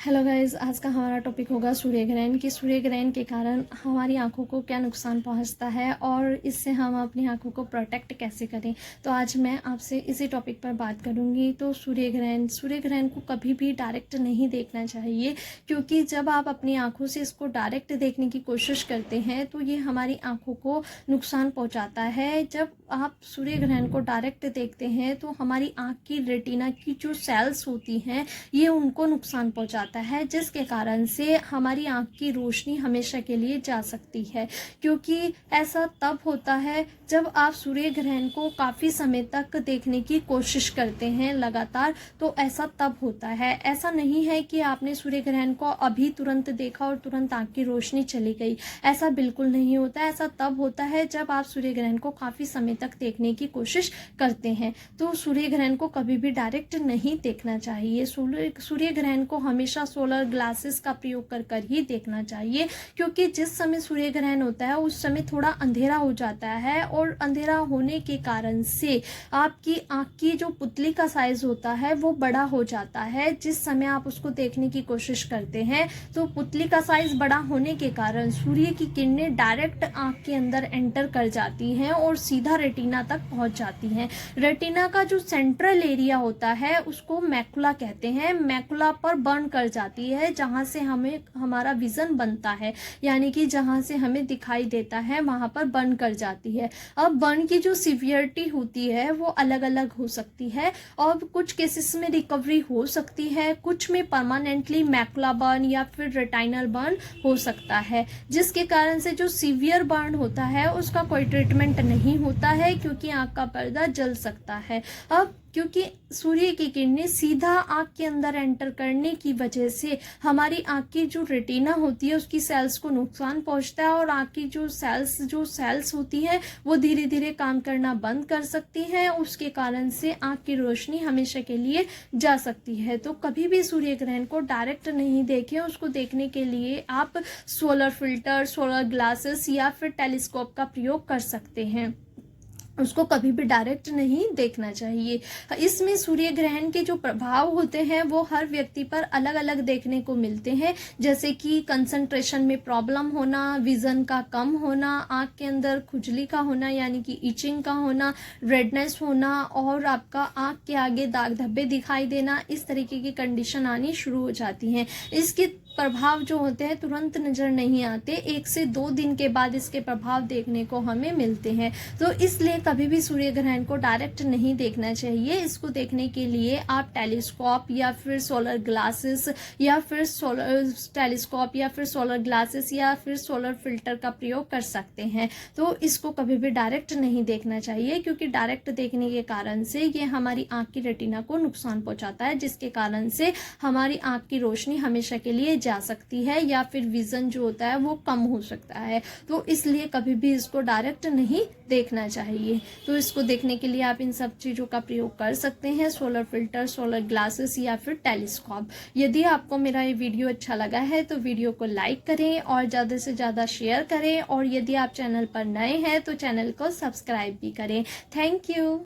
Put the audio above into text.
Hello guys, आज का हमारा टॉपिक होगा सूर्य ग्रहण कि सूर्य ग्रहण के कारण हमारी आंखों को क्या नुकसान पहुंचता है और इससे हम अपनी आंखों को प्रोटेक्ट कैसे करें। तो आज मैं आपसे इसी टॉपिक पर बात करूंगी। तो सूर्य ग्रहण को कभी भी डायरेक्ट नहीं देखना चाहिए, क्योंकि जब आप अपनी आंखों से इसको डायरेक्ट देखने की कोशिश करते हैं तो ये हमारी आंखों को नुकसान पहुँचाता है। जब आप सूर्य ग्रहण को डायरेक्ट देखते हैं तो हमारी आँख की रेटिना की जो सेल्स होती हैं ये उनको नुकसान पहुंचाता है, जिसके कारण से हमारी आंख की रोशनी हमेशा के लिए जा सकती है। क्योंकि ऐसा तब होता है जब आप सूर्य ग्रहण को काफ़ी समय तक देखने की कोशिश करते हैं लगातार, तो ऐसा तब होता है। ऐसा नहीं है कि आपने सूर्य ग्रहण को अभी तुरंत देखा और तुरंत आंख की रोशनी चली गई, ऐसा बिल्कुल नहीं होता। ऐसा तब होता है जब आप सूर्य ग्रहण को काफ़ी समय तक देखने की कोशिश करते हैं। तो सूर्य ग्रहण को कभी भी डायरेक्ट नहीं देखना चाहिए। सूर्य ग्रहण को हमेशा सोलर ग्लासेस का प्रयोग कर ही देखना चाहिए, क्योंकि जिस समय सूर्य ग्रहण होता है उस समय थोड़ा अंधेरा हो जाता है और अंधेरा होने के कारण से आपकी आँख की जो पुतली का साइज होता है वो बड़ा हो जाता है। जिस समय आप उसको देखने की कोशिश करते हैं तो पुतली का साइज बड़ा होने के कारण सूर्य की किरणें डायरेक्ट आँख के अंदर एंटर कर जाती हैं और सीधा रेटिना तक पहुंच जाती हैं। रेटिना का जो सेंट्रल एरिया होता है उसको मैकुला कहते हैं। मैकुला पर बर्न कर जाती है, जहां से हमें हमारा विजन बनता है, यानी कि जहां से हमें दिखाई देता है वहां पर बर्न कर जाती है। अब बर्न की जो सीवियरिटी होती है वो अलग अलग हो सकती है और कुछ केसेस में रिकवरी हो सकती है, कुछ में परमानेंटली मैकुला बर्न या फिर रेटाइनल बर्न हो सकता है, जिसके कारण से जो सीवियर बर्न होता है उसका कोई ट्रीटमेंट नहीं होता है, क्योंकि आंख का पर्दा जल सकता है। अब क्योंकि सूर्य की किरणें सीधा आंख के अंदर एंटर करने की वजह से हमारी आंख की जो रेटिना होती है उसकी सेल्स को नुकसान पहुंचता है और आंख की जो सेल्स होती हैं वो धीरे धीरे काम करना बंद कर सकती हैं। उसके कारण से आंख की रोशनी हमेशा के लिए जा सकती है। तो कभी भी सूर्य ग्रहण को डायरेक्ट नहीं देखें। उसको देखने के लिए आप सोलर फिल्टर, सोलर ग्लासेस या फिर टेलीस्कोप का प्रयोग कर सकते हैं। उसको कभी भी डायरेक्ट नहीं देखना चाहिए। इसमें सूर्य ग्रहण के जो प्रभाव होते हैं वो हर व्यक्ति पर अलग अलग देखने को मिलते हैं, जैसे कि कंसंट्रेशन में प्रॉब्लम होना, विजन का कम होना, आंख के अंदर खुजली का होना यानी कि इचिंग का होना, रेडनेस होना और आपका आंख के आगे दाग धब्बे दिखाई देना, इस तरीके की कंडीशन आनी शुरू हो जाती हैं। इसके प्रभाव जो होते हैं तुरंत नजर नहीं आते, 1 से 2 दिन के बाद इसके प्रभाव देखने को हमें मिलते हैं। तो इसलिए कभी भी सूर्य ग्रहण को डायरेक्ट नहीं देखना चाहिए। इसको देखने के लिए आप टेलीस्कोप या फिर सोलर ग्लासेस या फिर सोलर फिल्टर का प्रयोग कर सकते हैं। तो इसको कभी भी डायरेक्ट नहीं देखना चाहिए, क्योंकि डायरेक्ट देखने के कारण से ये हमारी आंख की रेटिना को नुकसान पहुंचाता है, जिसके कारण से हमारी आंख की रोशनी हमेशा के लिए जा सकती है या फिर विजन जो होता है वो कम हो सकता है। तो इसलिए कभी भी इसको डायरेक्ट नहीं देखना चाहिए। तो इसको देखने के लिए आप इन सब चीज़ों का प्रयोग कर सकते हैं, सोलर फिल्टर, सोलर ग्लासेस या फिर टेलीस्कोप। यदि आपको मेरा ये वीडियो अच्छा लगा है तो वीडियो को लाइक करें और ज़्यादा से ज़्यादा शेयर करें, और यदि आप चैनल पर नए हैं तो चैनल को सब्सक्राइब भी करें। Thank you.